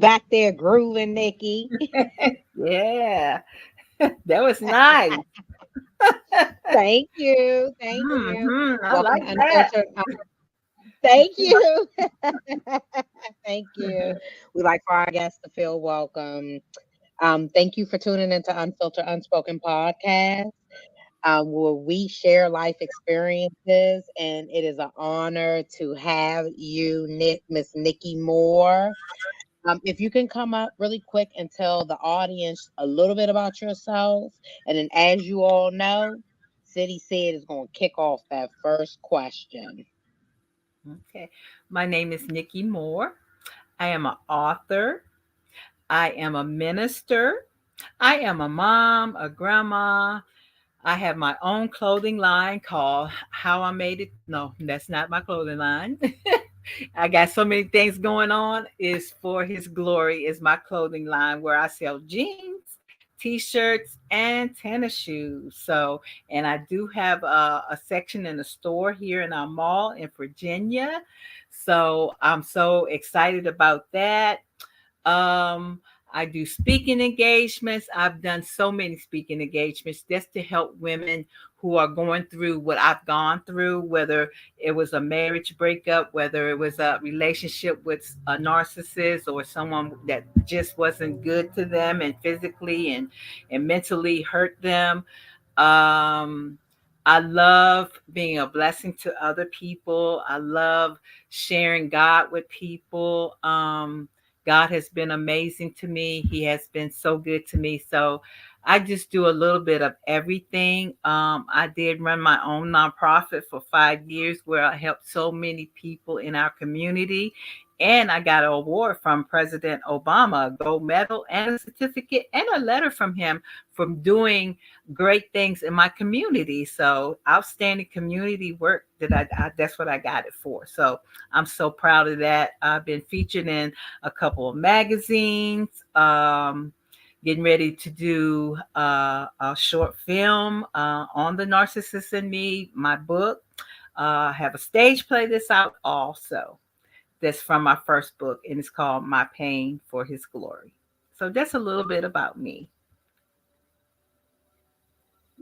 back there grooving, Nikki. Yeah, that was nice. Thank you. Thank you. I Welcome like to that. Unfiltered. Thank you. Thank you. We like for our guests to feel welcome. Thank you for tuning into Unfiltered Unspoken podcast, where we share life experiences, and it is an honor to have you, Miss Nikki Moore. If you can come up really quick and tell the audience a little bit about yourself, and then as you all know, City Said is going to kick off that first question. Okay. My name is Nikki Moore. I am an author. I am a minister. I am a mom, a grandma. I have my own clothing line called How I Made It. No, that's not my clothing line. I got so many things going on. Is For His Glory is my clothing line where I sell jeans, t-shirts, and tennis shoes. So, and I do have a section in the store here in our mall in Virginia. So I'm so excited about that. Um, I do speaking engagements. I've done so many speaking engagements just to help women who are going through what I've gone through, whether it was a marriage breakup, whether it was a relationship with a narcissist or someone that just wasn't good to them and physically and mentally hurt them. Um, I love being a blessing to other people. I love sharing God with people. God has been amazing to me. He has been so good to me. So I just do a little bit of everything. I did run my own nonprofit for 5 years where I helped so many people in our community. And I got an award from President Obama, a gold medal and a certificate and a letter from him from doing great things in my community. So outstanding community work that that's what I got it for. So I'm so proud of that. I've been featured in a couple of magazines. Getting ready to do a short film on the narcissist in me, my book. I have a stage play that's out also. That's from my first book, and it's called My Pain for His Glory. So that's a little bit about me.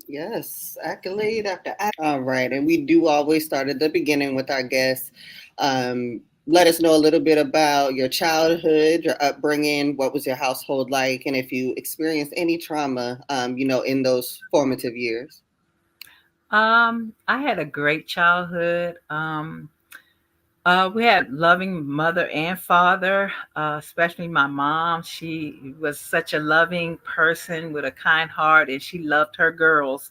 Yes, accolade after accolade. All right, and we do always start at the beginning with our guests. Let us know a little bit about your childhood, your upbringing, what was your household like, and if you experienced any trauma, in those formative years. I had a great childhood. We had loving mother and father, especially my mom. She was such a loving person with a kind heart, and she loved her girls.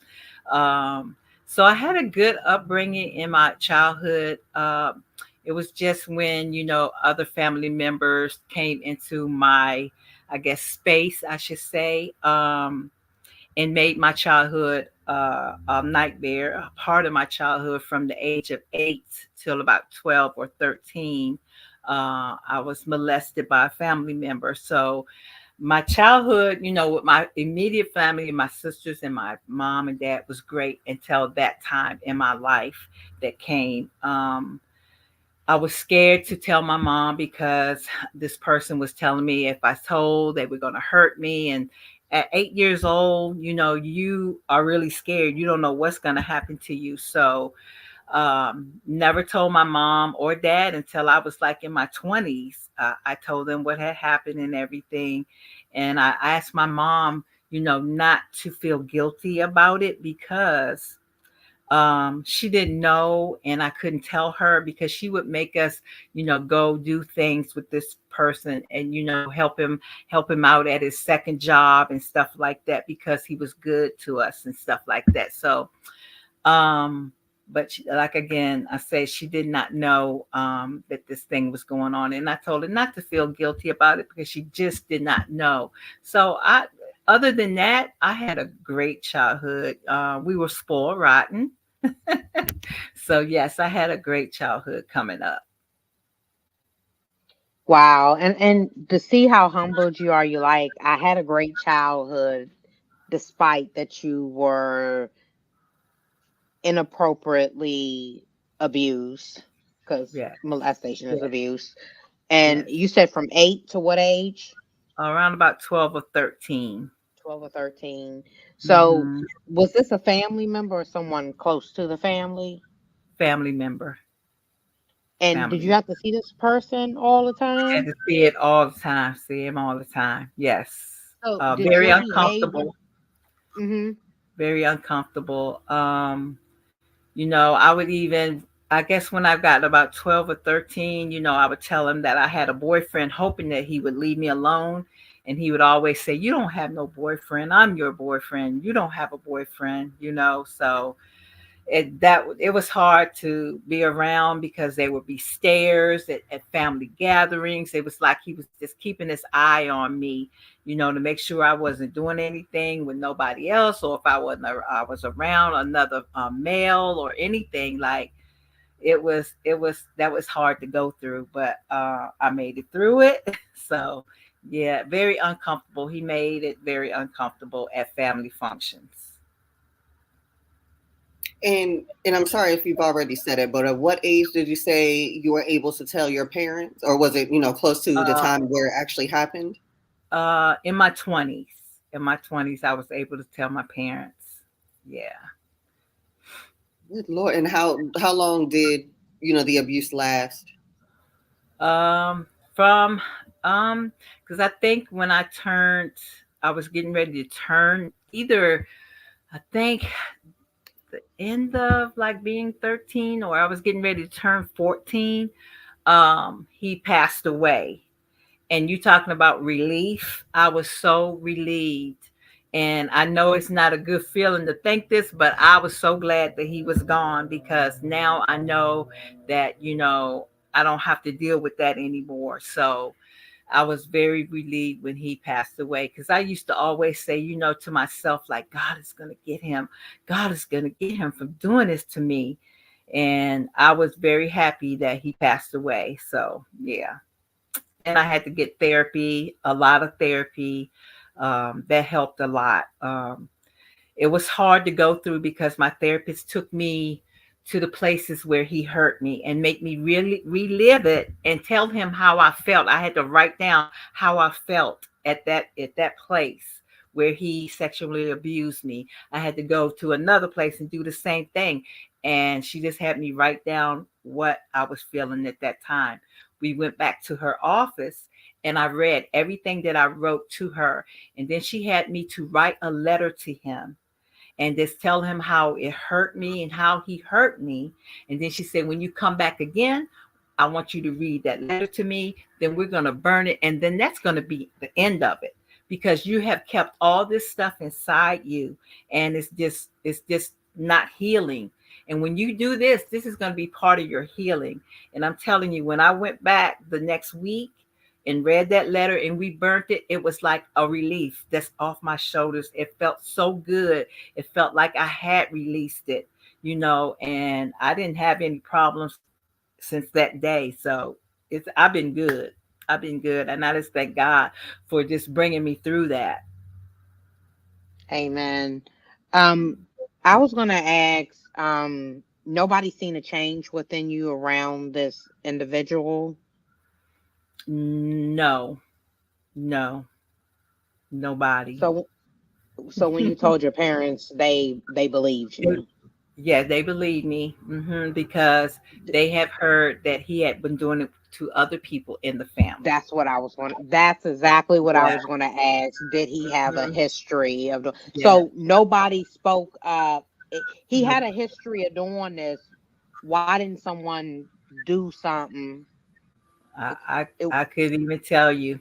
Um, so I had a good upbringing in my childhood. It was just when, other family members came into my, I guess, space, I should say. And made my childhood a nightmare, a part of my childhood from the age of 8 till about 12 or 13. I was molested by a family member. So my childhood, with my immediate family, my sisters and my mom and dad was great until that time in my life that came. I was scared to tell my mom because this person was telling me if I told, they were going to hurt me. And at 8 years old, you are really scared. You don't know what's going to happen to you. So, never told my mom or dad until I was like in my 20s. I told them what had happened and everything. And I asked my mom, not to feel guilty about it because she didn't know and I couldn't tell her because she would make us go do things with this person and help him out at his second job and stuff like that because he was good to us and stuff like that. So but she, like again I say, she did not know that this thing was going on, and I told her not to feel guilty about it because she just did not know. So I other than that, I had a great childhood. We were spoiled rotten. So yes, I had a great childhood coming up. Wow. And to see how humbled you are, you like, I had a great childhood despite that you were inappropriately abused, because Yeah. molestation is Yeah. abuse. And Yes. you said from 8 to what age? Around about 12 or 13. 12 or 13. So Hmm. was this a family member or someone close to the family? Family member. And Family did you member. have to see this person all the I had time? to see it all the time. See him all the time. Yes. So did Very your behavior? uncomfortable. Hmm. Very uncomfortable. I would even, I guess when I got about 12 or 13, I would tell him that I had a boyfriend, hoping that he would leave me alone. And he would always say, "You don't have no boyfriend. I'm your boyfriend. You don't have a boyfriend." So it was hard to be around because there would be stares at family gatherings. It was like he was just keeping his eye on me, to make sure I wasn't doing anything with nobody else, or if I was around another male or anything. Like it was that was hard to go through, but I made it through it. So yeah, very uncomfortable. He made it very uncomfortable at family functions. And I'm sorry if you've already said it, but at what age did you say you were able to tell your parents, or was it close to the Uh, time where it actually happened? in my 20s. In my 20s, I was able to tell my parents. Yeah. Good Lord! And how long did the abuse last? Um, from because I think when I was getting ready to turn either, I think the end of like being 13, or I was getting ready to turn 14. He passed away. And you talking about relief, I was so relieved. And I know it's not a good feeling to think this, but I was so glad that he was gone, because now I know that, I don't have to deal with that anymore. So I was very relieved when he passed away, because I used to always say, to myself, like, God is going to get him. God is going to get him from doing this to me. And I was very happy that he passed away. So, yeah. And I had to get therapy, a lot of therapy. That helped a lot. It was hard to go through because my therapist took me to the places where he hurt me and make me really relive it and tell him how I felt. I had to write down how I felt at that place where he sexually abused me. I had to go to another place and do the same thing. And she just had me write down what I was feeling at that time. We went back to her office and I read everything that I wrote to her. And then she had me to write a letter to him and just tell him how it hurt me and how he hurt me. And then she said, when you come back again, I want you to read that letter to me. Then we're going to burn it. And then that's going to be the end of it, because you have kept all this stuff inside you, and it's just not healing. And when you do this, this is going to be part of your healing. And I'm telling you, when I went back the next week and read that letter and we burnt it, it was like a relief that's off my shoulders. It felt so good. It felt like I had released it, and I didn't have any problems since that day. So I've been good. I've been good. And I just thank God for just bringing me through that. Amen. Um, I was gonna ask, nobody seen a change within you around this individual. No, no, nobody. So so when you told your parents, they believed you. Yeah, they believe me, because they have heard that he had been doing it to other people in the family. That's exactly what I Yeah. was gonna ask. Did he have a Mhm. history of Yeah. so nobody spoke up. He No, had a history of doing this. Why didn't someone do something? It, I couldn't even tell you.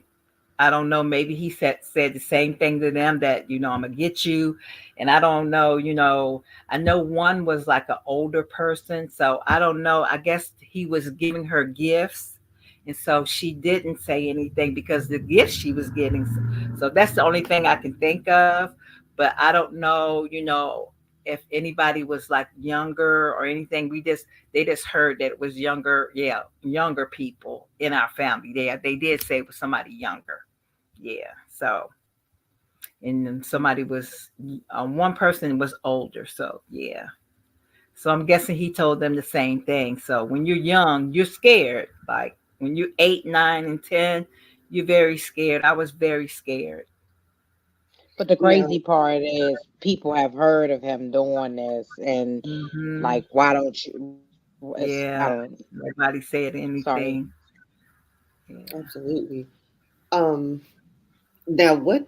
I don't know. Maybe he said the same thing to them, that I'm gonna get you, and I don't know. I know one was like an older person, so I don't know. I guess he was giving her gifts, and so she didn't say anything because the gifts she was getting. So that's the only thing I can think of. But I don't know. If anybody was like younger or anything. They just heard that it was younger. Yeah, younger people in our family. They did say it was somebody younger. Yeah. So, and then somebody was, one person was older. So, yeah. So I'm guessing he told them the same thing. So when you're young, you're scared. Like, when you're 8, 9, and 10, you're very scared. I was very scared. But the Yeah, crazy part is people have heard of him doing this, and Hmm. like, why don't you? It's I don't. Yeah. Nobody said Sorry. anything. Yeah. absolutely. Um, Now, what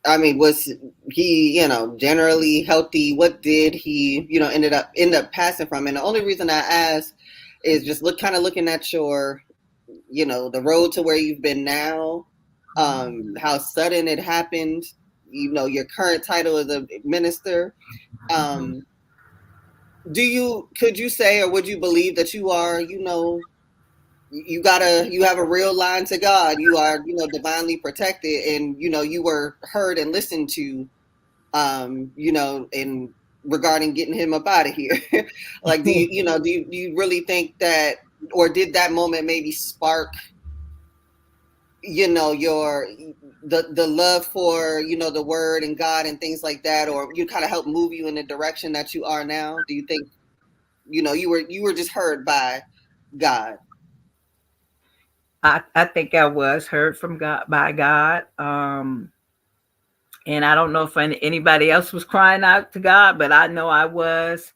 I mean, was he, generally healthy? What did he, end up passing from? And the only reason I ask is just kind of looking at your, the road to where you've been now, how sudden it happened. Your current title as a minister. Hmm. Um, could you say, or would you believe that you are, you have a real line to God. You are, divinely protected, and you were heard and listened to, in regarding getting him up out of here. Like, do you really think that, or did that moment maybe spark, your the love for, the word and God and things like that, or you kind of help move you in the direction that you are now? Do you think, you were just heard by God? I think I was heard from God by God. And I don't know if anybody else was crying out to God, but I know I was.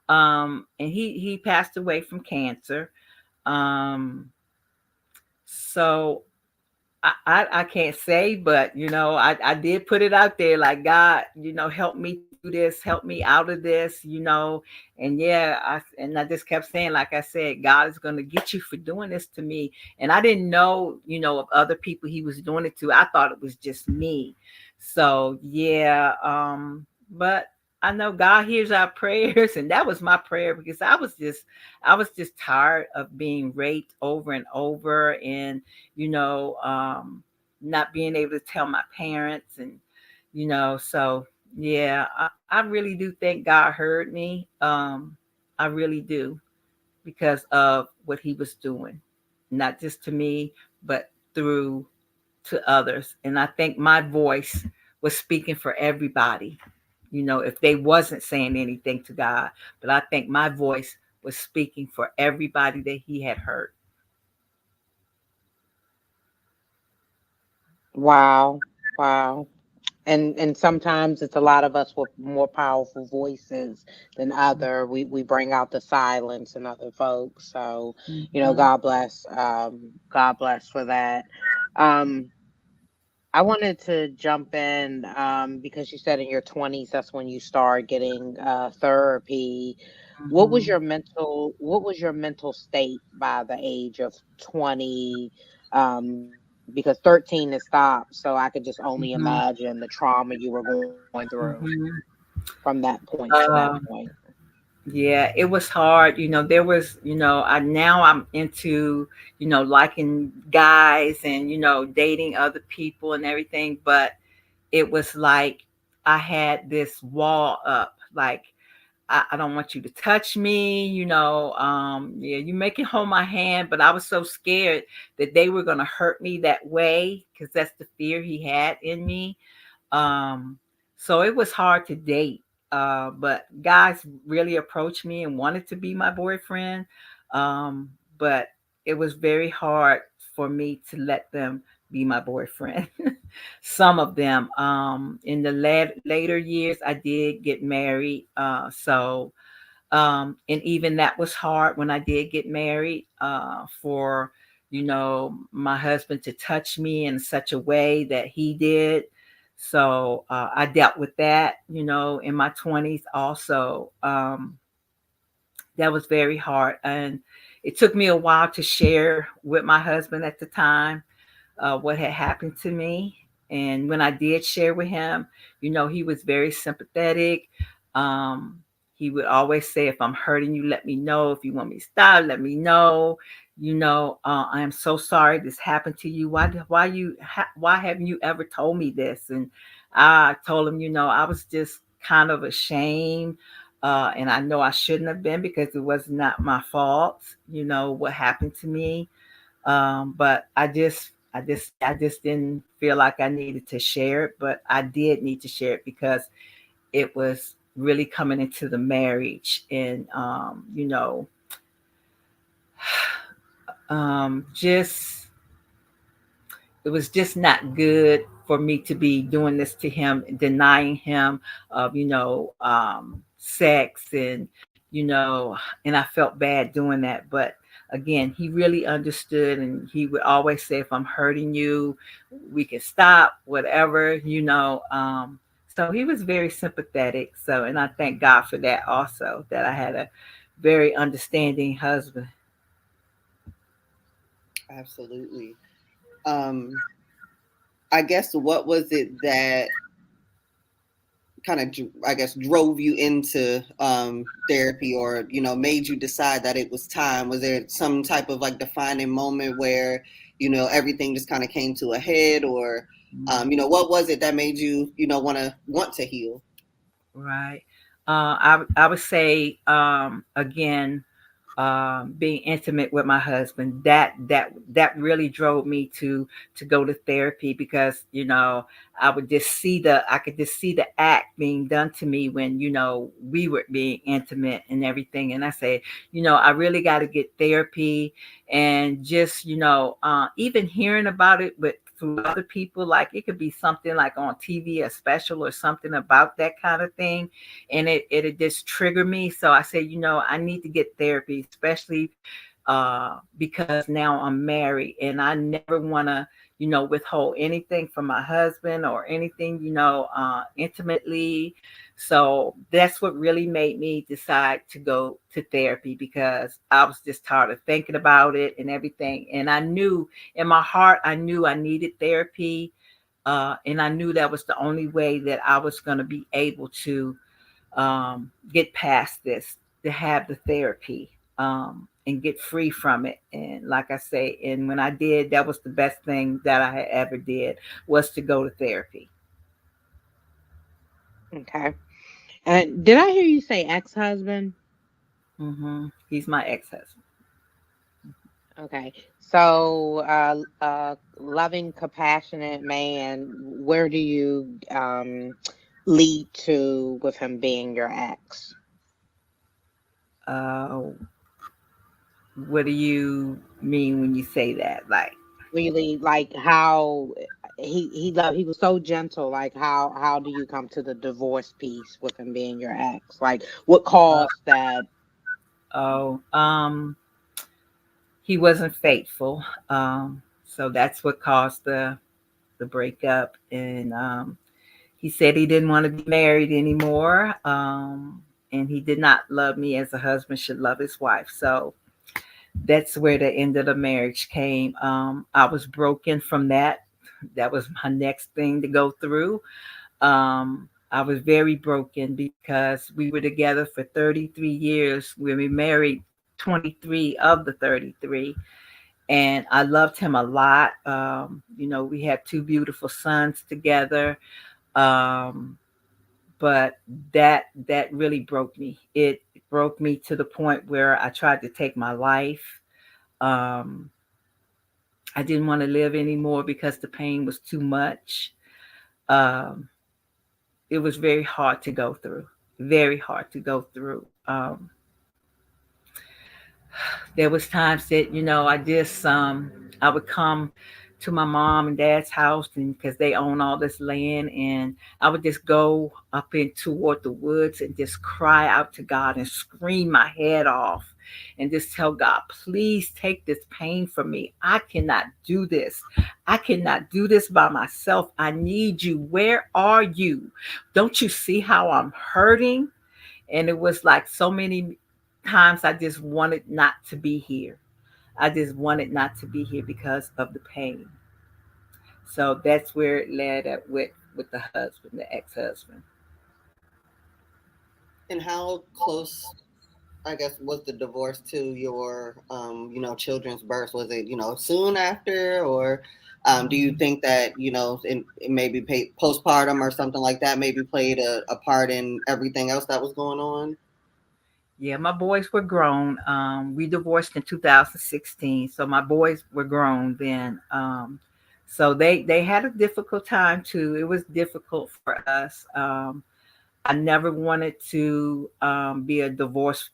And he passed away from cancer. Um, so I can't say, but I did put it out there like, God, help me through this, help me out of this, and yeah, I just kept saying, like I said, God is gonna get you for doing this to me. And I didn't know, of other people he was doing it to. I thought it was just me. So yeah, but I know God hears our prayers, and that was my prayer because I was just tired of being raped over and over, and you know, not being able to tell my parents, and so yeah, I really do think God heard me. I really do, because of what he was doing, not just to me, but through to others. And I think my voice was speaking for everybody, if they wasn't saying anything to God, but I think my voice was speaking for everybody that he had hurt. Wow, wow. And sometimes it's a lot of us with more powerful voices than other. We bring out the silence in other folks. So, Mhm. God bless. God bless for that. Um, I wanted to jump in because you said in your 20s that's when you start getting therapy. Mhm. What was your mental state by the age of 20? Because 13 is stopped, so I could just only Mhm. imagine the trauma you were going through Mhm. from that point to that point. Uh, yeah, it was hard. There was, I now I'm into, liking guys and, dating other people and everything, but it was like I had this wall up, like I don't want you to touch me, yeah, you make it hold my hand, but I was so scared that they were gonna hurt me that way, because that's the fear he had in me. Um, so it was hard to date. But guys really approached me and wanted to be my boyfriend. But it was very hard for me to let them be my boyfriend. Some of them. In the later years, I did get married. And even that was hard when I did get married, for, my husband to touch me in such a way that he did. So I dealt with that, in my 20s also. That was very hard. And it took me a while to share with my husband at the time what had happened to me. And when I did share with him, he was very sympathetic. Um, he would always say, if I'm hurting you, let me know. If you want me to stop, let me know. I am so sorry this happened to you. Why haven't you ever told me this? And I told him, I was just kind of ashamed. And I know I shouldn't have been, because it was not my fault, what happened to me. But I just didn't feel like I needed to share it, but I did need to share it because it was really coming into the marriage, and Just it was just not good for me to be doing this to him, denying him of sex, and I felt bad doing that. But again, he really understood, and he would always say, if I'm hurting you, we can stop whatever. So he was very sympathetic. So, and I thank God for that also, that I had a very understanding husband. Absolutely. Um, I guess what was it that kind of, I guess, drove you into therapy, or made you decide that it was time? Was there some type of like defining moment where everything just kind of came to a head, or what was it that made you want to heal? Right. I would say, again, being intimate with my husband, that really drove me to go to therapy, because I could just see the act being done to me when we were being intimate and everything. And I say, I really got to get therapy. And just even hearing about it, but through other people, like it could be something like on TV, a special or something about that kind of thing, and it just triggered me. So I said, I need to get therapy, especially because now I'm married, and I never want to, withhold anything from my husband or anything, intimately. So that's what really made me decide to go to therapy, because I was just tired of thinking about it and everything. And I knew in my heart, I knew I needed therapy. And I knew that was the only way that I was going to be able to get past this, to have the therapy, and get free from it. And like I say, and when I did, that was the best thing that I had ever did, was to go to therapy. Okay. And did I hear you say ex-husband? He's my ex-husband. Okay. So, loving, compassionate man, where do you lead to with him being your ex? Uh, what do you mean when you say that? Like, Really, like how he was so gentle. Like how do you come to the divorce piece with him being your ex? Like what uh, caused that? oh, he wasn't faithful. So that's what caused the breakup. And he said he didn't want to be married anymore. And he did not love me as a husband should love his wife. So that's where the end of the marriage came. I was broken from that. That was my next thing to go through. I was very broken because we were together for 33 years. We were married 23 of the 33. And I loved him a lot. We had two beautiful sons together. Um, but that really broke me. It broke me to the point where I tried to take my life. Um, I didn't want to live anymore because the pain was too much. Um, it was very hard to go through. Very hard to go through. There was times that I would come to my mom and dad's house, and because they own all this land, and I would just go up in toward the woods and just cry out to God and scream my head off and just tell God, please take this pain from me. I cannot do this. I cannot do this by myself. I need you. Where are you? Don't you see how I'm hurting? And it was like so many times I just wanted not to be here. I just wanted not to be here because of the pain. So that's where it led up with the husband, the ex-husband. And how close, I guess, was the divorce to your, children's birth? Was it, soon after, or do you think that, it maybe postpartum or something like that maybe played a part in everything else that was going on? Yeah, my boys were grown. We divorced in 2016, so my boys were grown then. So they had a difficult time too. It was difficult for us. I never wanted to be a divorce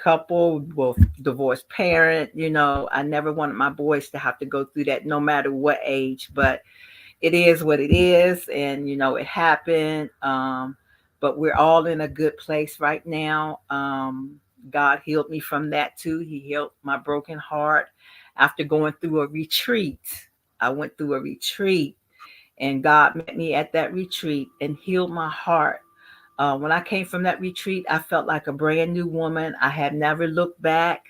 couple, well, divorced parent. I never wanted my boys to have to go through that, no matter what age. But it is what it is, and it happened. But we're all in a good place right now. God healed me from that too. He healed my broken heart after going through a retreat. I went through a retreat, and God met me at that retreat and healed my heart. When I came from that retreat, I felt like a brand new woman. I had never looked back.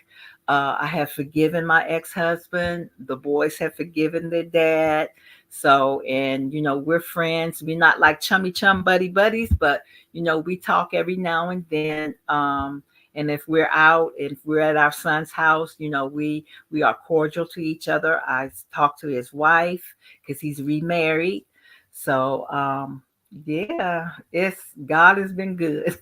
I have forgiven my ex-husband. The boys have forgiven their dad. So, and we're friends. We're not like chummy chum buddy buddies, but we talk every now and then. And if we're out, if we're at our son's house, we are cordial to each other. I talk to his wife because he's remarried. So, yeah, it's God has been good,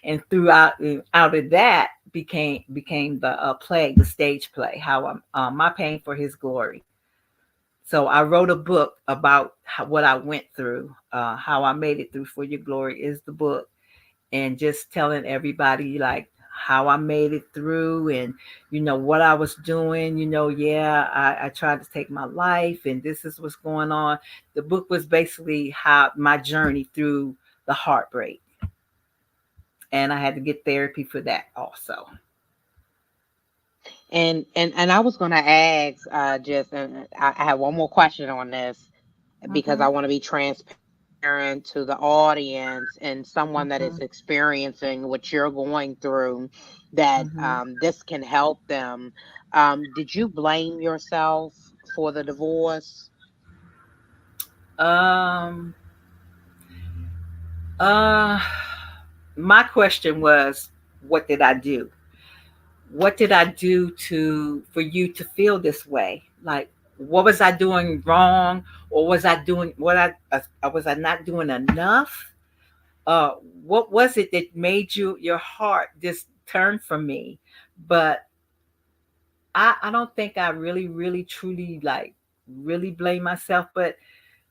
and throughout out of that became the play, the stage play, how I'm my pain for His glory. So I wrote a book about what I went through, how I made it through for Your glory is the book, and just telling everybody like how I made it through, and what I was doing. Yeah, I tried to take my life, and this is what's going on. The book was basically how my journey through the heartbreak, and I had to get therapy for that also. And I was gonna ask, just, and I have one more question on this, because Mm-hmm. I want to be transparent to the audience and someone that is Mm-hmm. experiencing what you're going through, that Mm-hmm. this can help them. Did you blame yourself for the divorce? Um. Uh. My question was, what did I do? What did I do to for you to feel this way? Like, what was I doing wrong, or was I doing what was I not doing enough? Uh, what was it that made your heart just turn from me? But I don't think I really truly like really blame myself, but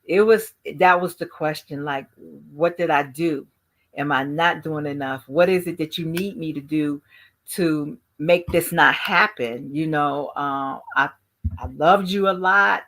it was that was the question, like, what did I do? Am I not doing enough? What is it that you need me to do to make this not happen? I loved you a lot.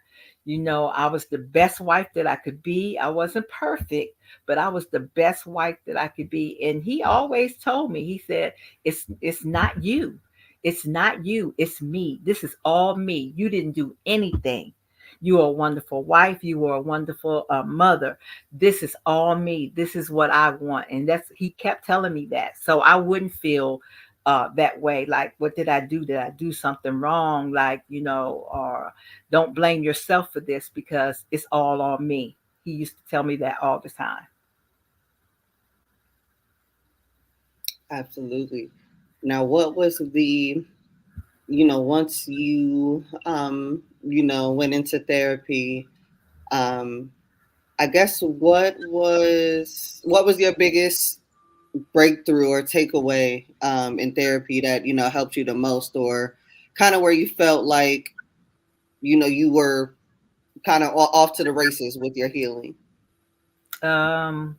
I was the best wife that I could be. I wasn't perfect, but I was the best wife that I could be. And he always told me, he said, it's not you. It's not you. It's me. This is all me. You didn't do anything. You are a wonderful wife. You are a wonderful mother. This is all me. This is what I want. And he kept telling me that. So I wouldn't feel that way. Like, what did I do? Did I do something wrong? Like, or don't blame yourself for this because it's all on me. He used to tell me that all the time. Absolutely. Now, what was once went into therapy, um, I guess what was your biggest breakthrough or takeaway in therapy that helped you the most, or kind of where you felt like you were kind of off to the races with your healing? Um,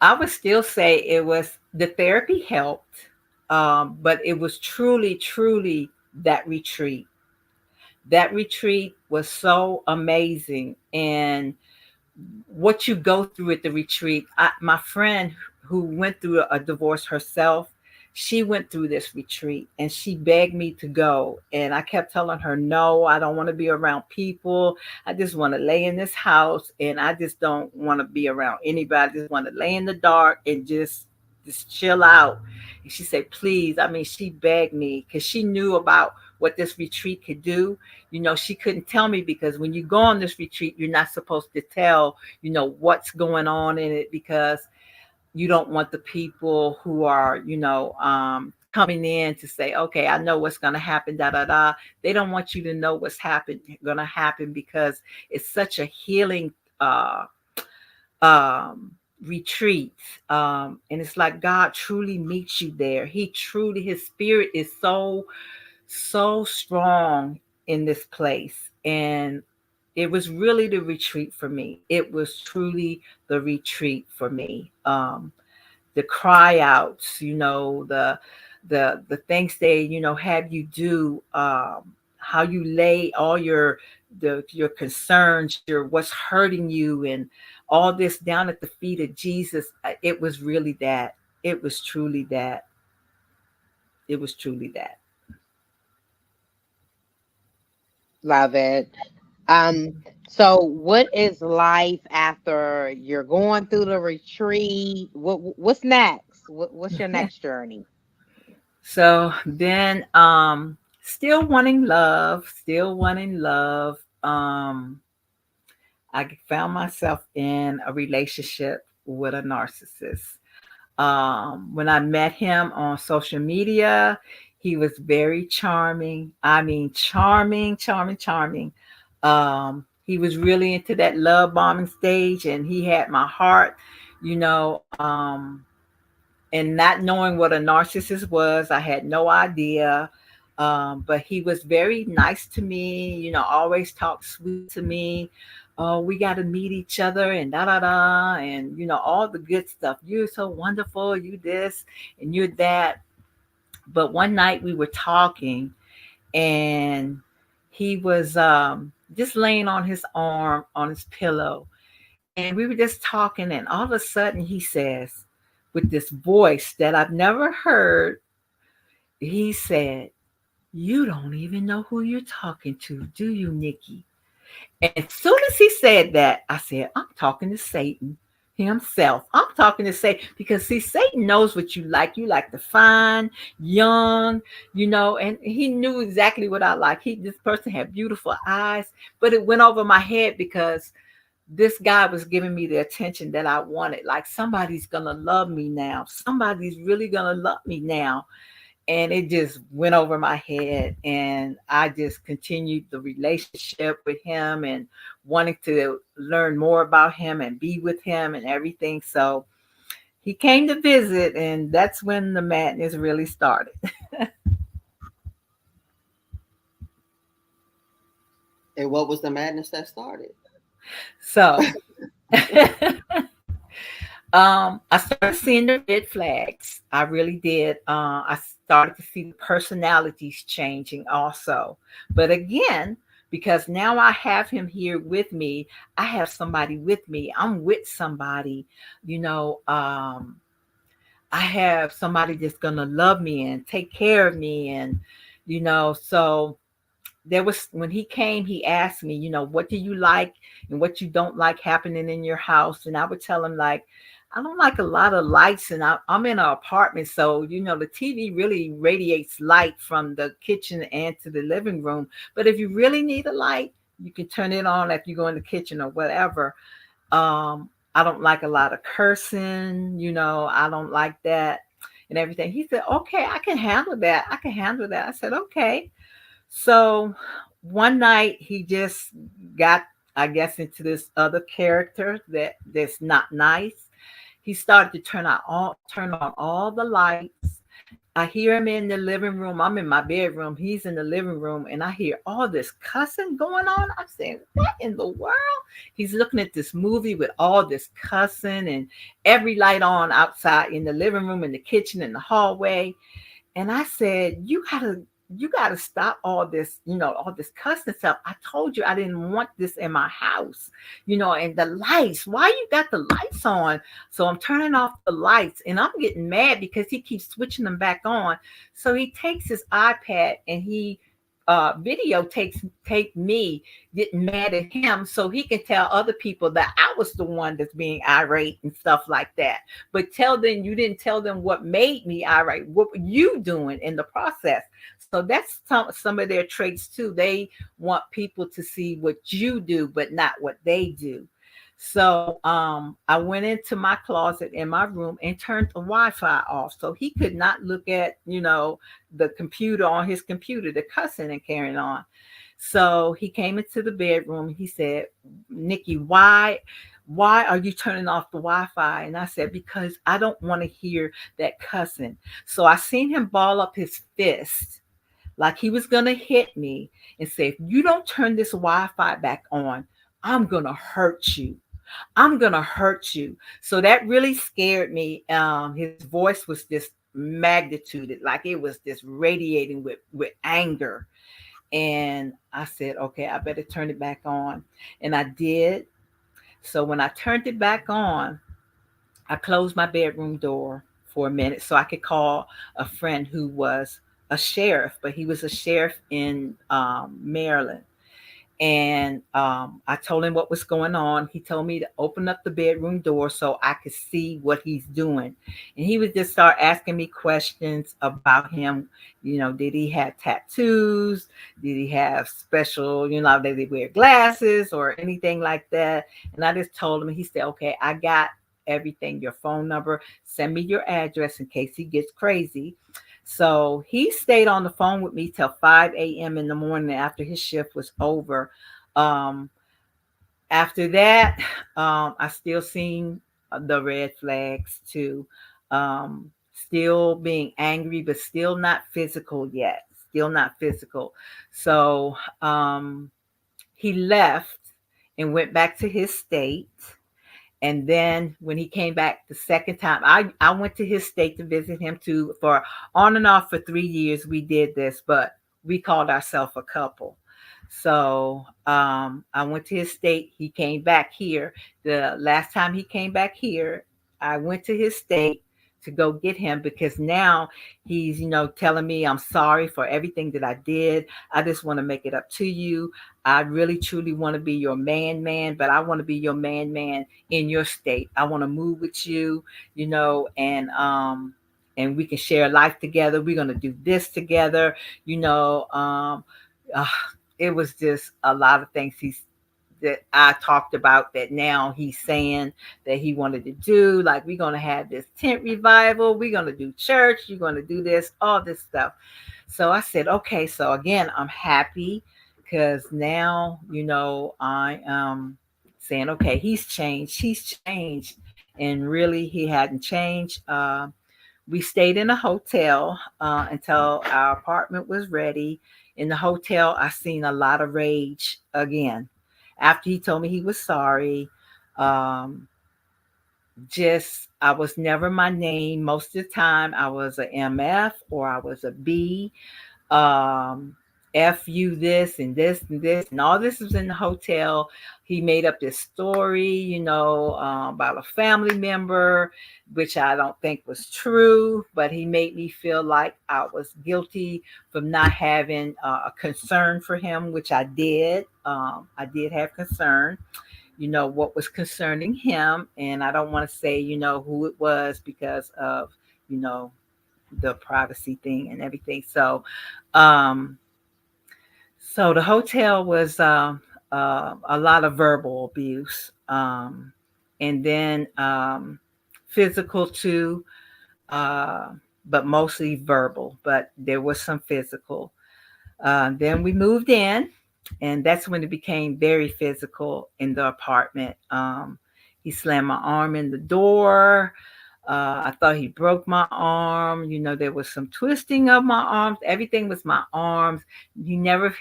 I would still say it was the therapy helped, but it was truly that retreat. That retreat was so amazing. And what you go through at the retreat, my friend who went through a divorce herself, she went through this retreat and she begged me to go. And I kept telling her, no, I don't want to be around people. I just want to lay in this house and I just don't want to be around anybody. I just want to lay in the dark and just chill out. And she said, please. I mean, she begged me because she knew about what this retreat could do. She couldn't tell me because when you go on this retreat, you're not supposed to tell, what's going on in it, because you don't want the people who are, coming in to say, okay, I know what's going to happen, da da da. They don't want you to know what's going to happen, because it's such a healing retreat. And it's like God truly meets you there. His spirit is so strong in this place. And it was really the retreat for me. It was truly the retreat for me. The cry outs, the the things they, have you do, how you lay all your concerns, your what's hurting you, and all this down at the feet of Jesus. It was really that. It was truly that. It was truly that. Love it. Um, so what is life after you're going through the retreat? What's next? What's your next journey? So then, still wanting love, still wanting love. I found myself in a relationship with a narcissist. When I met him on social media, he was very charming. I mean, charming, charming, charming. He was really into that love bombing stage, and he had my heart, you know. And not knowing what a narcissist was, I had no idea. But he was very nice to me, always talked sweet to me. Oh, we got to meet each other and da da da, and all the good stuff. You're so wonderful, you this and you're that. But one night we were talking, and he was just laying on his arm on his pillow, and we were just talking, and all of a sudden he says, with this voice that I've never heard, he said, "You don't even know who you're talking to, do you, Nikki?" And as soon as he said that, I said, "I'm talking to Satan himself. I'm talking to Satan." Because see, Satan knows what you like. You like the fine, young, and he knew exactly what I like. This person had beautiful eyes, but it went over my head because this guy was giving me the attention that I wanted. Like, somebody's gonna love me now. Somebody's really gonna love me now. And it just went over my head. And I just continued the relationship with him and wanting to learn more about him and be with him and everything. So he came to visit, and that's when the madness really started. And what was the madness that started? So I started seeing the red flags. I really did. I started to see the personalities changing also. But again, because now I have him here with me, I have somebody with me. I'm with somebody, you know. I have somebody that's gonna love me and take care of me, and so there was, when he came, he asked me, what do you like and what you don't like happening in your house? And I would tell him, like, I don't like a lot of lights, and I'm in an apartment, so the TV really radiates light from the kitchen and to the living room. But if you really need a light, you can turn it on if you go in the kitchen or whatever. I don't like a lot of cursing, I don't like that and everything. He said, okay, I can handle that. I can handle that. I said, okay. So one night he just got, I guess, into this other character that's not nice. He started to turn on all the lights. I hear him in the living room. I'm in my bedroom. He's in the living room, and I hear all this cussing going on. I'm saying, what in the world? He's looking at this movie with all this cussing and every light on outside in the living room, in the kitchen, in the hallway. And I said, you gotta stop all this, all this cussing stuff. I told you I didn't want this in my house, and the lights. Why you got the lights on? So I'm turning off the lights, and I'm getting mad because he keeps switching them back on. So he takes his iPad and he take me getting mad at him so he can tell other people that I was the one that's being irate and stuff like that. But tell them you didn't tell them what made me irate. What were you doing in the process? So that's some of their traits too. They want people to see what you do, but not what they do. So I went into my closet in my room and turned the Wi-Fi off, so he could not look at the computer on his computer, the cussing and carrying on. So he came into the bedroom. He said, "Nikki, why are you turning off the Wi-Fi?" And I said, "Because I don't want to hear that cussing." So I seen him ball up his fist like he was going to hit me and say, "If you don't turn this Wi-Fi back on, I'm going to hurt you. I'm going to hurt you." So that really scared me. His voice was just magnitude, like it was just radiating with anger. And I said, okay, I better turn it back on. And I did. So when I turned it back on, I closed my bedroom door for a minute so I could call a friend who was a sheriff, but he was a sheriff in Maryland. And I told him what was going on. He told me to open up the bedroom door so I could see what he's doing. And he would just start asking me questions about him. You know, did he have tattoos? Did he have special, did he wear glasses or anything like that? And I just told him, he said, okay, I got everything, your phone number, send me your address in case he gets crazy. So he stayed on the phone with me till 5 a.m. in the morning after his shift was over. Um, After that, I still seen the red flags too. Still being angry, but still not physical yet. Still not physical. So he left and went back to his state. And then when he came back the second time, I went to his state to visit him too. For on and off for 3 years, we did this, but we called ourselves a couple. So I went to his state. He came back here. The last time he came back here, I went to his state to go get him because now he's, telling me I'm sorry for everything that I did. I just want to make it up to you. I really truly want to be your man, but I want to be your man in your state. I want to move with you, and we can share life together. We're gonna do this together, you know. Uh, it was just a lot of things that I talked about that now he's saying that he wanted to do. Like, we're gonna have this tent revival, we're gonna do church, you're gonna do this, all this stuff. So I said, okay. So again, I'm happy because now, I am saying, okay, he's changed, and really he hadn't changed. We stayed in a hotel until our apartment was ready. In the hotel, I seen a lot of rage again. After he told me he was sorry, um, just I was never my name. Most of the time, I was a MF or I was a B. um F you this and this and this and all this was in the hotel. He made up this story, about a family member, which I don't think was true, but he made me feel like I was guilty from not having a concern for him, which I did. I did have concern, what was concerning him. And I don't want to say, who it was because of, you know, the privacy thing and everything. Um, so the hotel was a lot of verbal abuse, and then physical too, uh, but mostly verbal. But there was some physical. Then we moved in, and that's when it became very physical in the apartment. He slammed my arm in the door. I thought he broke my arm. There was some twisting of my arms. Everything was my arms. He never,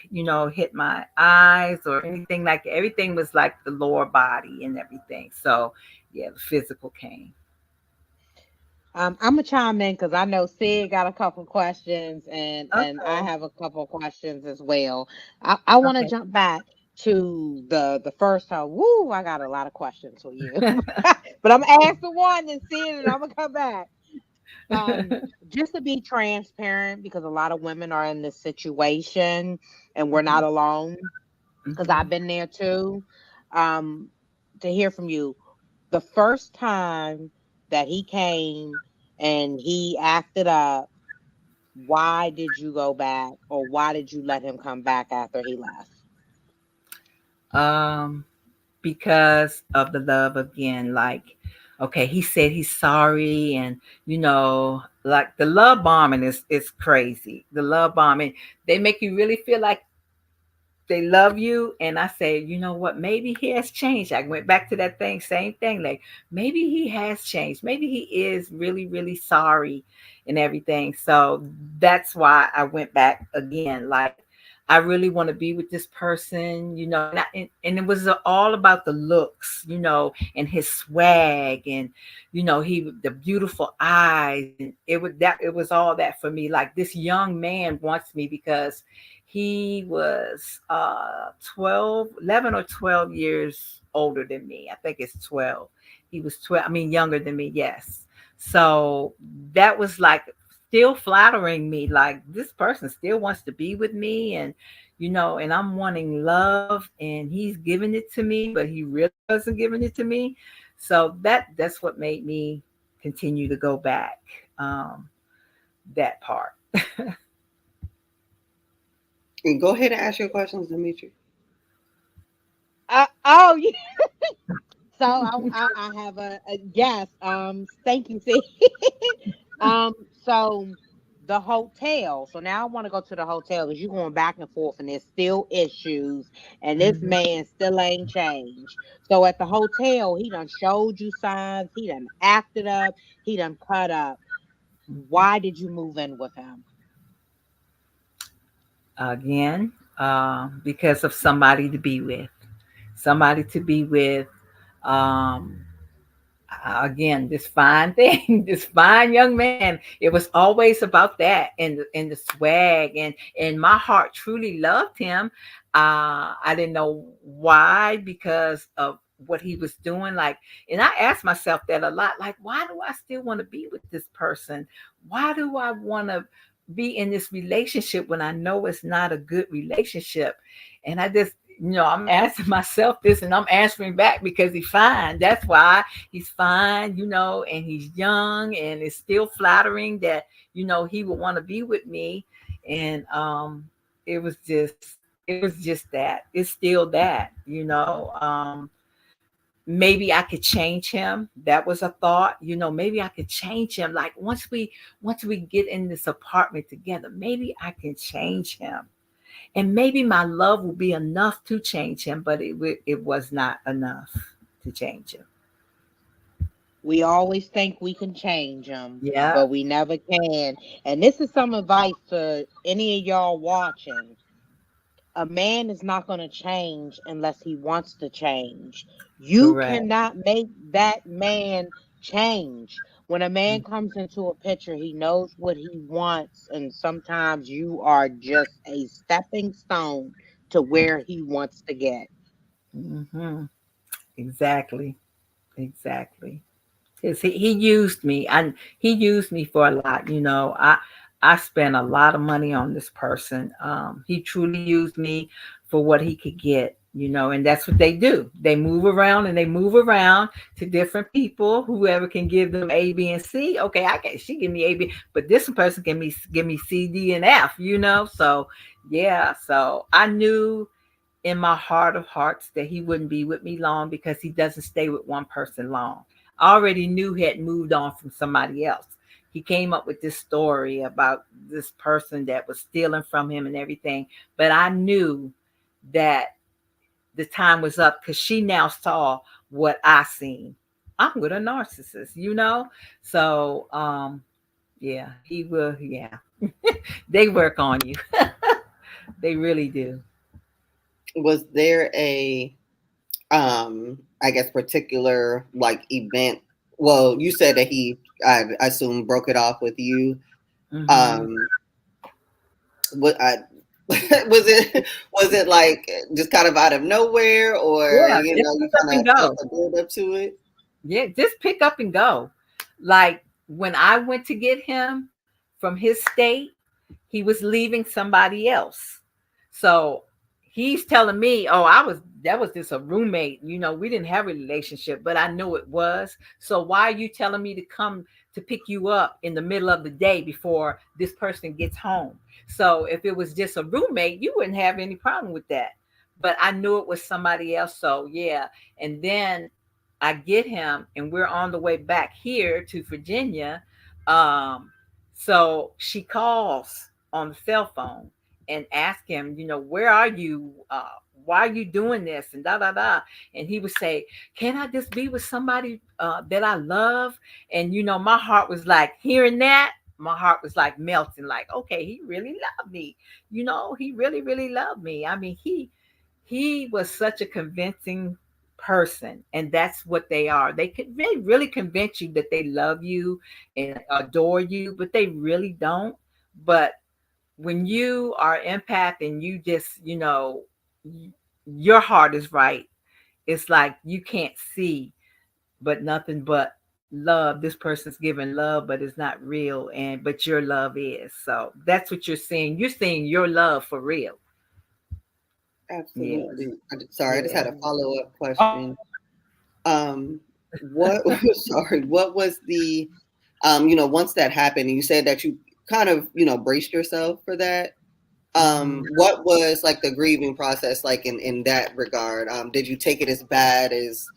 hit my eyes or anything like that. Everything was like the lower body and everything. So, yeah, the physical came. I'm gonna chime in because I know Sid got a couple questions, and I Okay. have a couple questions as well. I want to Okay. jump back to the first time. Woo, I got a lot of questions for you, but I'm gonna ask the one and Sid, and I'm gonna come back. Um, just to be transparent, because a lot of women are in this situation, and we're not alone. Because Mhm. I've been there too. Um, to hear from you, the first time that he came and he acted up, why did you go back, or why did you let him come back after he left? Um, because of the love again. Like, okay, he said he's sorry, and like the love bombing is crazy. The love bombing, they make you really feel like they love you. And I say, you know what, maybe he has changed. I went back to that thing, same thing, like maybe he has changed, maybe he is really really sorry and everything. So that's why I went back again. Like, I really want to be with this person, and it was all about the looks, and his swag, and the beautiful eyes, and it was all that for me. Like, this young man wants me because he was 12, 11 or 12 years older than me. I think it's 12. He was 12, I mean, younger than me, yes. So that was like still flattering me, like this person still wants to be with me, and and I'm wanting love, and he's giving it to me, but he really wasn't giving it to me. So that's what made me continue to go back, that part. And go ahead and ask your questions, Dimitri. Oh, yeah. So I have a guess. Thank you. See, so the hotel. So now I want to go to the hotel because you're going back and forth, and there's still issues, and this Mhm. man still ain't changed. So at the hotel, he done showed you signs. He done acted up. He done cut up. Why did you move in with him? Again, because of somebody to be with, somebody to be with. Um, Again, this fine thing, this fine young man, it was always about that, and the swag, and my heart truly loved him. I didn't know why, because of what he was doing. Like, and I asked myself that a lot, like, why do I still want to be with this person? Why do I want to be in this relationship when I know it's not a good relationship? And I just, I'm asking myself this, and I'm answering back because he's fine. That's why he's fine, and he's young, and it's still flattering that, he would want to be with me. And it was just that. It's still that, maybe I could change him. That was a thought, maybe I could change him. Like, once we get in this apartment together, maybe I can change him. And maybe my love will be enough to change him, but it was not enough to change him. We always think we can change them, Yeah, but we never can. And this is some advice to any of y'all watching. A man is not going to change unless he wants to change. You correct. cannot make that man change. When a man comes into a picture, he knows what he wants, and sometimes you are just a stepping stone to where he wants to get. Hmm. Exactly. Exactly. 'Cause he used me, and he used me for a lot. I spent a lot of money on this person. He truly used me for what he could get. And that's what they do. They move around, and they move around to different people. Whoever can give them A, B, and C. Okay, I can. She give me A, B, but this person can give me C, D, and F. So yeah. So I knew in my heart of hearts that he wouldn't be with me long, because he doesn't stay with one person long. I already knew he had moved on from somebody else. He came up with this story about this person that was stealing from him and everything. But I knew that the time was up, because she now saw what I seen. I'm with a narcissist. So yeah, he will, yeah. They work on you. They really do. Was there a I guess particular like event? Well, you said that he, I assume, broke it off with you. Hmm. Um, what I was it like just kind of out of nowhere, or Yeah, just you pick up kind and of felt go. the build up to it? Yeah, just pick up and go. Like, when I went to get him from his state, he was leaving somebody else. So he's telling me, "Oh, that was just a roommate. We didn't have a relationship, but I knew it was. So why are you telling me to come to pick you up in the middle of the day before this person gets home?" So if it was just a roommate, you wouldn't have any problem with that. But I knew it was somebody else. So yeah. And then I get him, and we're on the way back here to Virginia. Um, so she calls on the cell phone and asks him, where are you? Why are you doing this? And da da da. And he would say, "Can I just be with somebody that I love?" And my heart was like, hearing that, my heart was like melting, like, okay, he really loved me. He really, really loved me. I mean, he was such a convincing person, and that's what they are. They really convince you that they love you and adore you, but they really don't. But when you are empath and you just, your heart is right, it's like you can't see but nothing but love. This person's giving love, but it's not real, and but your love is. So that's what you're seeing. You're seeing your love for real. Yes. Absolutely. Sorry, I just Yeah. had a follow-up Oh, question. What sorry, what was the once that happened and you said that you kind of, braced yourself for that. mhm. What was like the grieving process like in that regard? Did you take it as bad as,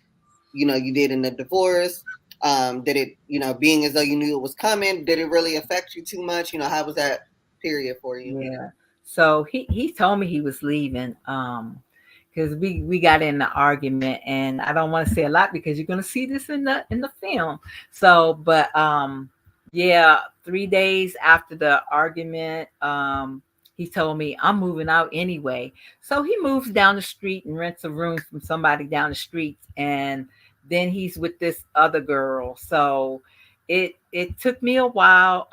you did in the divorce? Did it, being as though you knew it was coming, did it really affect you too much? How was that period for you? Yeah. So he told me he was leaving. Because we got in the argument, and I don't want to say a lot because you're gonna see this in the film. So, but yeah, 3 days after the argument, he told me I'm moving out anyway. So he moves down the street and rents a room from somebody down the street, and then he's with this other girl. So it took me a while.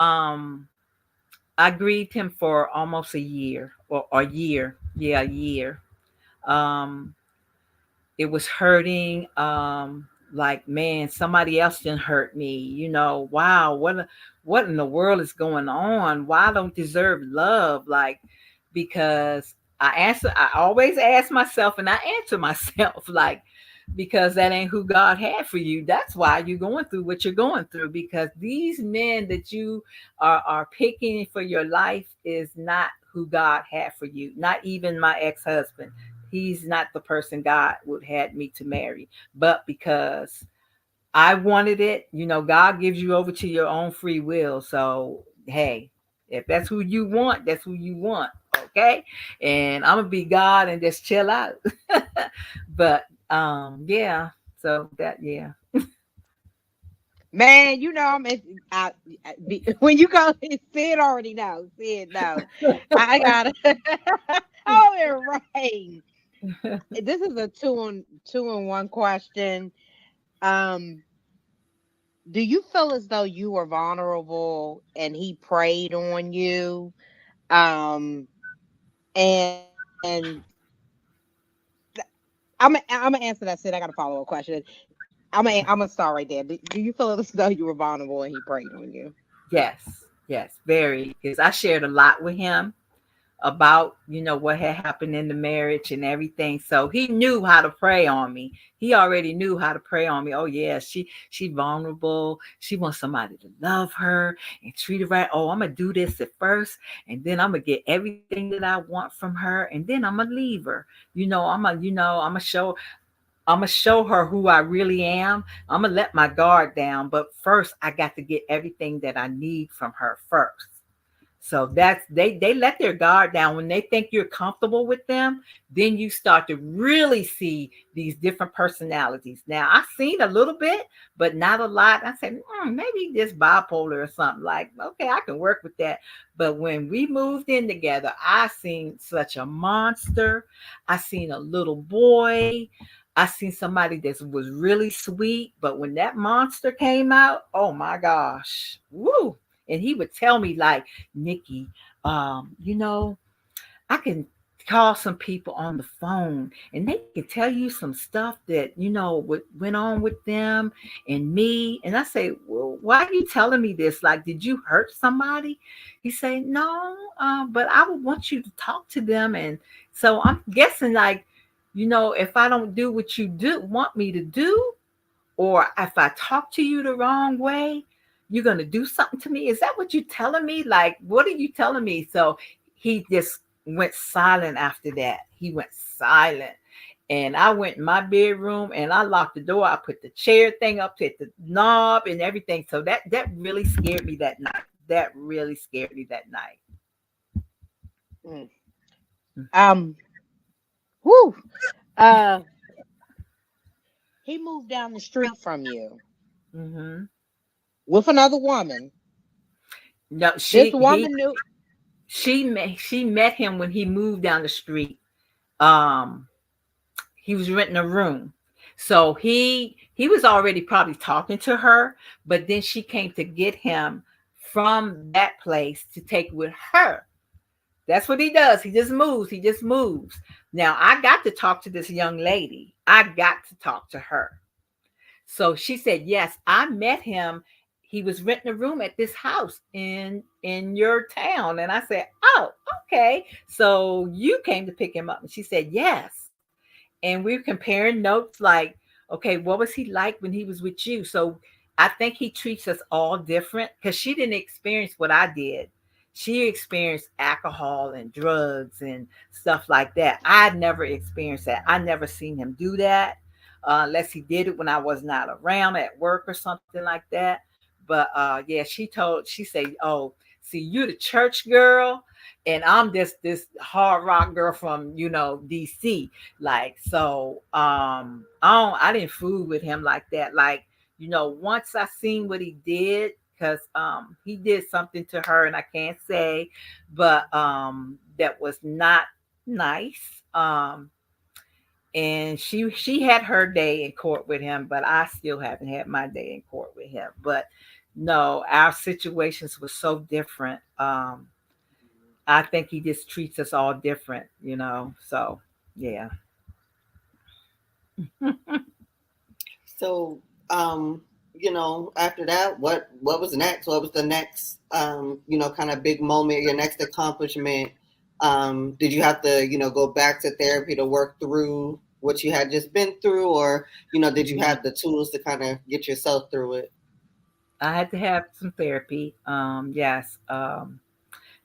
I grieved him for almost a year, or a year. Yeah, a year. Um, it was hurting. Like, man, somebody else didn't hurt me. Wow, what in the world is going on? Why I don't deserve love? Like, because I always ask myself, and I answer myself, like, because that ain't who God had for you. That's why you're going through what you're going through, because these men that you are picking for your life is not who God had for you. Not even my ex-husband. He's not the person God would had me to marry. But because I wanted it, God gives you over to your own free will. So, hey, if that's who you want, that's who you want. Okay. And I'm gonna be God and just chill out. But yeah. So that, yeah. Man, when you go, Sid already knows. Sid knows. I got it. Oh, you're right. This is a two in one question. Um, do you feel as though you were vulnerable and he preyed on you? Um, and I'm gonna answer that. Sid, I got a follow up question. I'm gonna start right there. Do you feel as though you were vulnerable and he preyed on you? Yes. Yes. Very. Because I shared a lot with him about what had happened in the marriage and everything, so he knew how to prey on me. He already knew how to prey on me. Oh yeah, she vulnerable, she wants somebody to love her and treat her right. Oh, I'm gonna do this at first, and then I'm gonna get everything that I want from her, and then I'm gonna leave her. I'm gonna show her who I really am. I'm gonna let my guard down, but first I got to get everything that I need from her first. So that's they let their guard down when they think you're comfortable with them. Then you start to really see these different personalities. Now I've seen a little bit, but not a lot. I said, maybe just bipolar or something. Like, okay, I can work with that. But when we moved in together, I seen such a monster. I seen a little boy. I seen somebody that was really sweet. But when that monster came out, oh my gosh, woo! And he would tell me, like, Nikki, I can call some people on the phone and they can tell you some stuff that, what went on with them and me. And I say, well, why are you telling me this? Like, did you hurt somebody? He say, no, but I would want you to talk to them. And so I'm guessing, like, if I don't do what you do want me to do, or if I talk to you the wrong way, you're going to do something to me. Is that what you're telling me? Like, what are you telling me? So he just went silent after that. He went silent. And I went in my bedroom and I locked the door. I put the chair thing up to the knob and everything. So that really scared me that night. That really scared me that night. Mm. Whoo. Uh, he moved down the street from you Mm-hmm. with another woman. No, This woman knew. she met him when he moved down the street. Um, he was renting a room. So he was already probably talking to her, but then she came to get him from that place to take with her. That's what he does. He just moves. He just moves. Now I got to talk to this young lady. I got to talk to her. So she said, "Yes, I met him. He was renting a room at this house in your town." And I said, "Oh, okay. So you came to pick him up?" And she said, "Yes." And we're comparing notes like, okay, what was he like when he was with you? So I think he treats us all different because she didn't experience what I did. She experienced alcohol and drugs and stuff like that. I never experienced that. I never seen him do that, unless he did it when I was not around at work or something like that. But yeah, she said, "Oh, see, you the church girl, and I'm this hard rock girl from DC." Like, so I didn't fool with him like that. Like, once I seen what he did, because he did something to her, and I can't say, but that was not nice. And she had her day in court with him, but I still haven't had my day in court with him. But no, our situations were so different. I think he just treats us all different. So yeah. So, after that, what was next? What was the next, kind of big moment, your next accomplishment? Did you have to, go back to therapy to work through what you had just been through, or, did you have the tools to kind of get yourself through it? I had to have some therapy. Yes.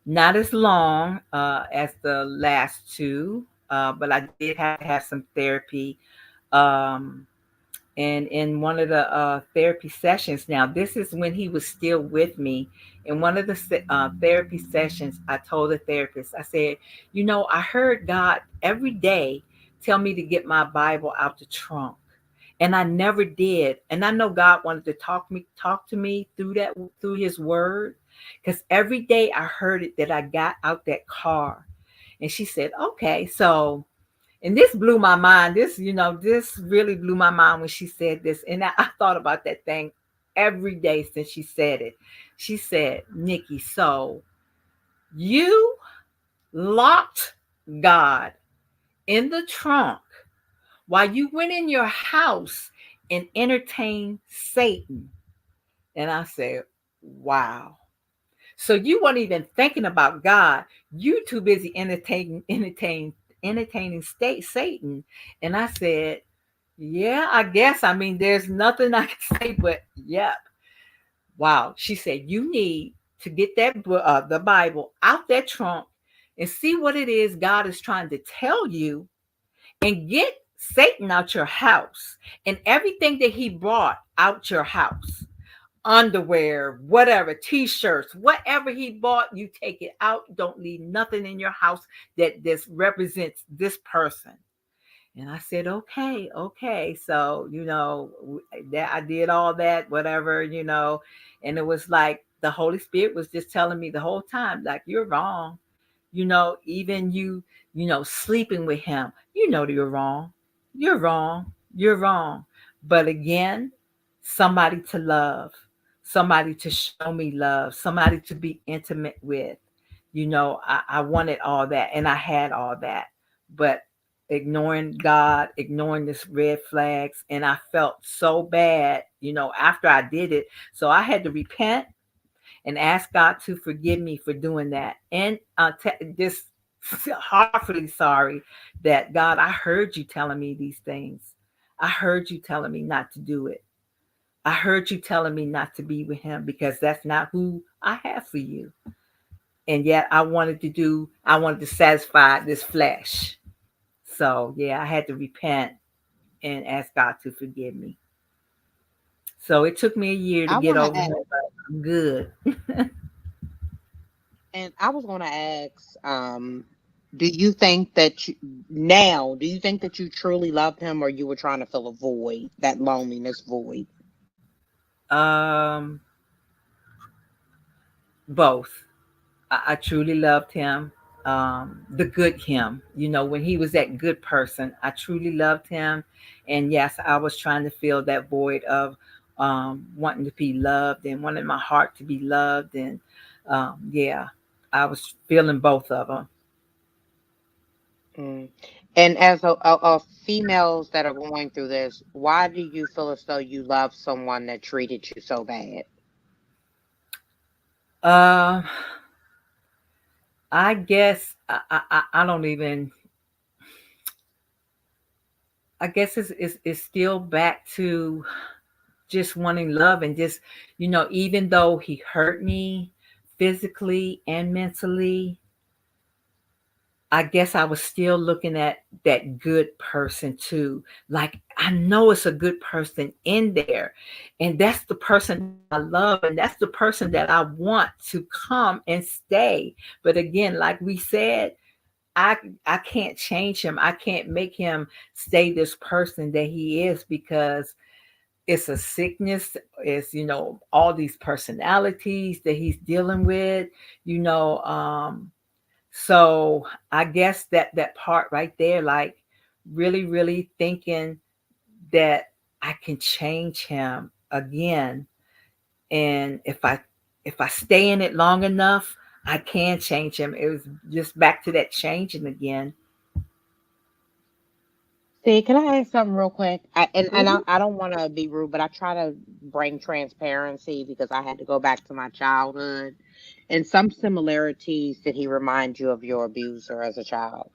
Not as long as the last two, but I did have to have some therapy. Um, and in one of the therapy sessions, now this is when he was still with me. In one of the therapy sessions, I told the therapist, I said, I heard God every day tell me to get my Bible out the trunk, and I never did. And I know God wanted to talk to me through His Word, because every day I heard it that I got out that car. And she said, "Okay, so." And this blew my mind. This really blew my mind when she said this. And I thought about that thing every day since she said it. She said, "Nikki, so you locked God in the trunk while you went in your house and entertained Satan." And I said, "Wow. So you weren't even thinking about God. You too busy entertaining Satan." And I said, "Yeah, I guess. I mean, there's nothing I can say, but yep." Wow. She said, "You need to get the Bible out that trunk and see what it is God is trying to tell you, and get Satan out your house and everything that he brought out your house. Underwear, whatever, t-shirts, whatever he bought, you take it out. Don't leave nothing in your house that this represents this person." And I said, "Okay, okay." So, that I did all that, whatever. And it was like the Holy Spirit was just telling me the whole time, like, "You're wrong." Even sleeping with him, you're wrong. You're wrong. You're wrong. But again, somebody to love, somebody to show me love, somebody to be intimate with. I wanted all that, and I had all that, but ignoring God, ignoring this red flags, and I felt so bad, after I did it. So I had to repent and ask God to forgive me for doing that. And just heartfully sorry that, God, I heard you telling me these things. I heard you telling me not to do it. I heard you telling me not to be with him, because that's not who I have for you. And yet I wanted to satisfy this flesh. So yeah, I had to repent and ask God to forgive me. So it took me a year to I get want to over ask, him, but I'm good. and I was going to ask, do you think that you truly loved him, or you were trying to fill a void, that loneliness void? Um, both. I truly loved him. The good him, when he was that good person, I truly loved him. And yes, I was trying to fill that void of wanting to be loved and wanting my heart to be loved. And yeah, I was feeling both of them. Mm. And as of females that are going through this, why do you feel as though you love someone that treated you so bad? Uh, I guess I don't even. I guess it's still back to just wanting love and just, even though he hurt me physically and mentally, I guess I was still looking at that good person too. Like, I know it's a good person in there. And that's the person that I love. And that's the person that I want to come and stay. But again, like we said, I I can't change him. I can't make him stay this person that he is because it's a sickness. It's, all these personalities that he's dealing with, you know. So I guess that part right there, like really, really thinking that I can change him again. And if I stay in it long enough, I can change him. It was just back to that changing again. See, can I ask something real quick? Mhm. I don't want to be rude, but I try to bring transparency because I had to go back to my childhood. And some similarities, did he remind you of your abuser as a child?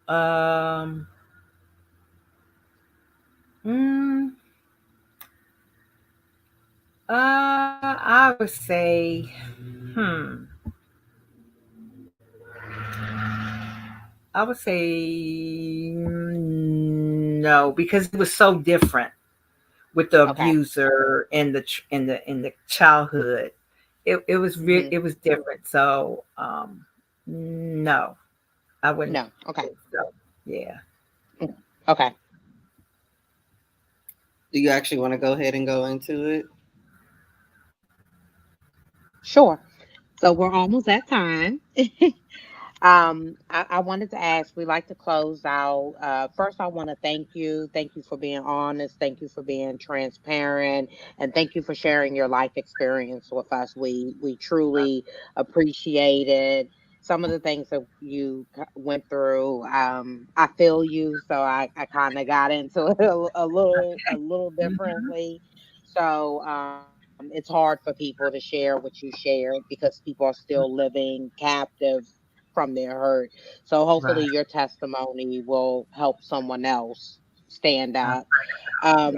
Um, mm, I would say, hmm, I would say no, because it was so different with the Okay. abuser and in the childhood. It was real. Hmm. It was different. So no, I wouldn't No. Okay. think so. Yeah. Mm. Okay. Do you actually want to go ahead and go into it? Sure. So we're almost at time. I wanted to ask, we like to close out. First, I want to thank you. Thank you for being honest. Thank you for being transparent. And thank you for sharing your life experience with us. We truly appreciate it. Some of the things that you went through, I feel you. So I kind of got into it a little Mhm. differently. So it's hard for people to share what you shared because people are still living captive from their hurt. So hopefully Right. your testimony will help someone else stand Uh, up. yeah. Um,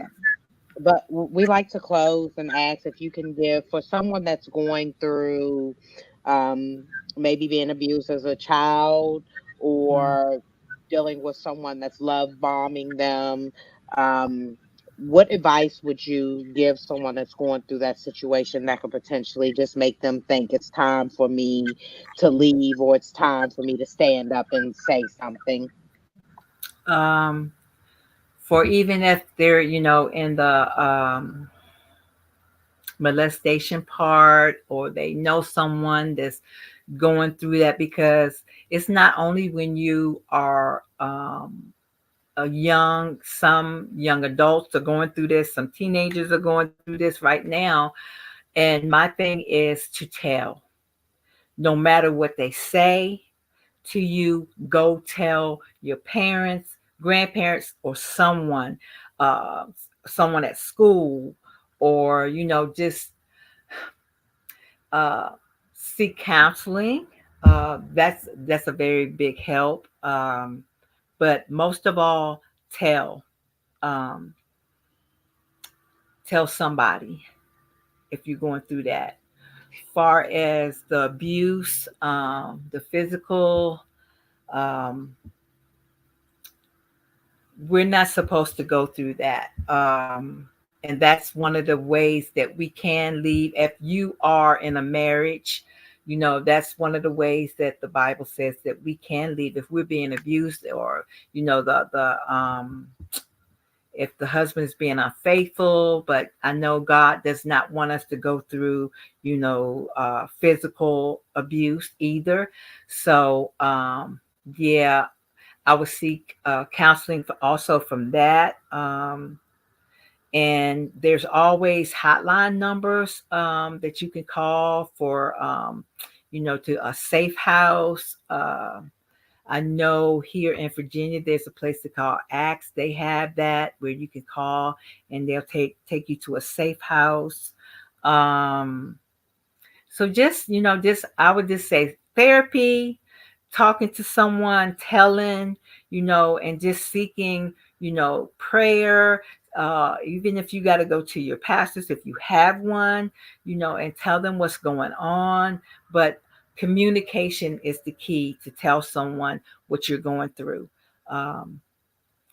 but we like to close and ask if you can give for someone that's going through maybe being abused as a child Mm. or dealing with someone that's love bombing them. Um, what advice would you give someone that's going through that situation that could potentially just make them think it's time for me to leave or it's time for me to stand up and say something? Um, for even if they're, in the molestation part, or they know someone that's going through that, because it's not only when you are some young adults are going through this, some teenagers are going through this right now. And my thing is to tell, no matter what they say to you, go tell your parents, grandparents, or uh, someone at school, or just uh, seek counseling. That's a very big help. But most of all, tell um, tell somebody if you're going through that. Far as the abuse, the physical, um, we're not supposed to go through that. And that's one of the ways that we can leave. If you are in a marriage, that's one of the ways that the Bible says that we can leave if we're being abused, or the if the husband is being unfaithful, but I know God does not want us to go through, physical abuse either. So, yeah, I would seek counseling also from that. And there's always hotline numbers that you can call for, to a safe house. I know here in Virginia, there's a place to call Axe. They have that where you can call and they'll take you to a safe house. Um, so just I would just say therapy, talking to someone, telling, and just seeking, prayer. Even if you got to go to your pastors, if you have one, and tell them what's going on. But communication is the key to tell someone what you're going through. Um,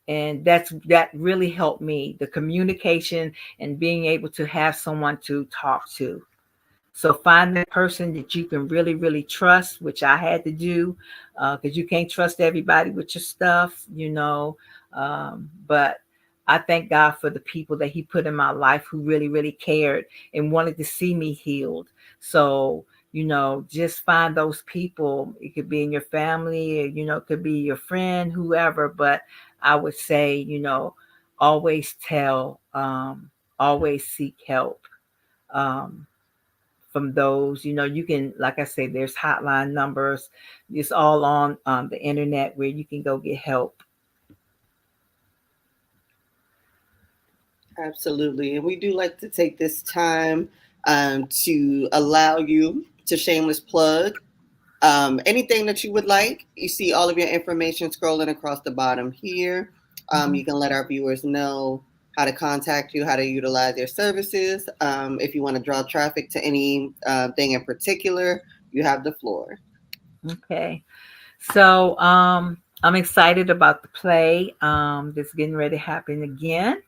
and that really helped me, the communication and being able to have someone to talk to. So find that person that you can really, really trust, which I had to do, because you can't trust everybody with your stuff, But I thank God for the people that He put in my life who really, really cared and wanted to see me healed. So, just find those people. It could be in your family, or, it could be your friend, whoever. But I would say, always always seek help. Um, from those. You can, like I say, there's hotline numbers. It's all on the internet where you can go get help. Absolutely. And we do like to take this time to allow you to shameless plug anything that you would like. You see all of your information scrolling across the bottom here. You can let our viewers know how to contact you, how to utilize your services. If you want to draw traffic to any thing in particular, you have the floor. Okay. So I'm excited about the play that's getting ready to happen again.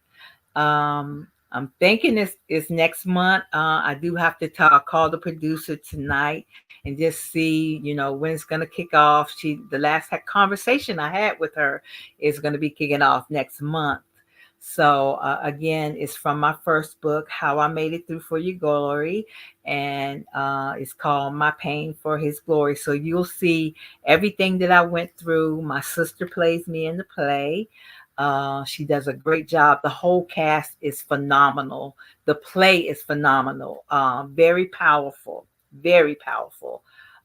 I'm thinking it's next month. I do have to call the producer tonight and just see, when it's going to kick off. The last conversation I had with her is going to be kicking off next month. So again, it's from my first book, How I Made It Through for Your Glory, and it's called My Pain for His Glory. So you'll see everything that I went through. My sister plays me in the play. She does a great job. The whole cast is phenomenal. The play is phenomenal. Very powerful, very powerful.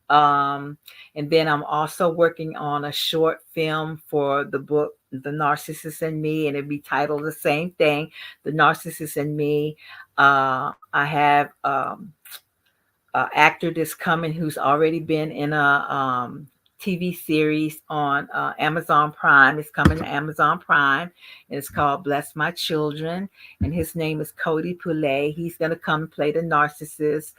Um, and then I'm also working on a short film for the book, The Narcissist in Me, and it'd be titled the same thing, The Narcissist in Me. I have actor that's coming who's already been in a TV series on Amazon Prime. It's coming to Amazon Prime, and it's called Bless My Children. And his name is Cody Poulet. He's going to come and play the narcissist.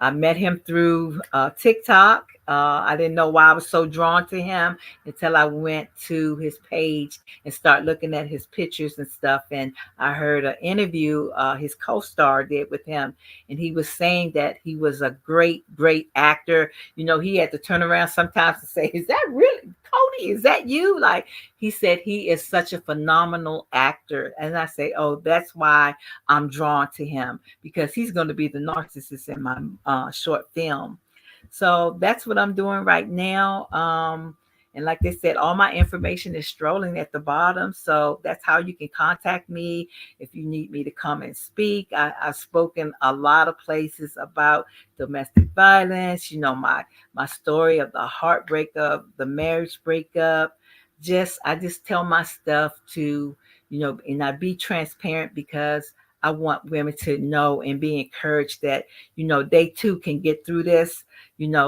I met him through TikTok. I didn't know why I was so drawn to him until I went to his page and start looking at his pictures and stuff. And I heard an interview his co-star did with him, and he was saying that he was a great, great actor. He had to turn around sometimes and say, "Is that really Cody? Is that you?" Like, he said he is such a phenomenal actor. And I say, oh, that's why I'm drawn to him, because he's going to be the narcissist in my short film. So that's what I'm doing right now. And like they said, all my information is strolling at the bottom. So that's how you can contact me if you need me to come and speak. I've spoken a lot of places about domestic violence, my story of the heartbreak of the marriage breakup. I just tell my stuff to, and I be transparent because I want women to know and be encouraged that, they too can get through this.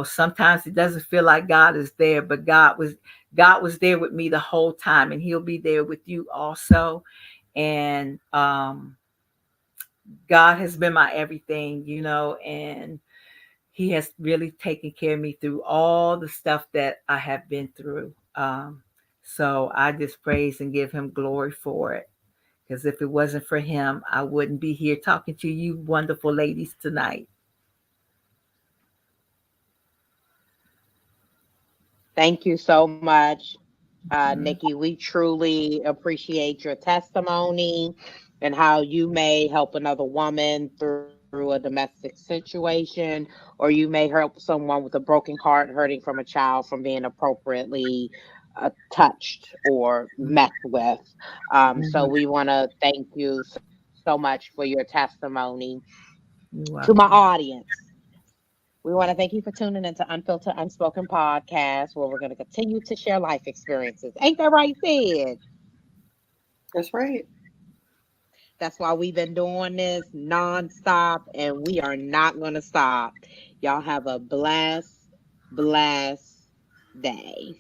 Sometimes it doesn't feel like God is there, but God was there with me the whole time, and He'll be there with you also. And God has been my everything, and He has really taken care of me through all the stuff that I have been through. So I just praise and give Him glory for it. Because if it wasn't for Him, I wouldn't be here talking to you wonderful ladies tonight. Thank you so much. Mhm. Nikki, we truly appreciate your testimony and how you may help another woman through a domestic situation, or you may help someone with a broken heart hurting from a child from being appropriately touched or Mhm. messed with. So Mhm. we want to thank you so much for your testimony. You're To my welcome. audience, we want to thank you for tuning into Unfiltered Unspoken podcast, where we're going to continue to share life experiences. Ain't that right, Sid? That's right. That's why we've been doing this nonstop, and we are not going to stop. Y'all have a blessed day.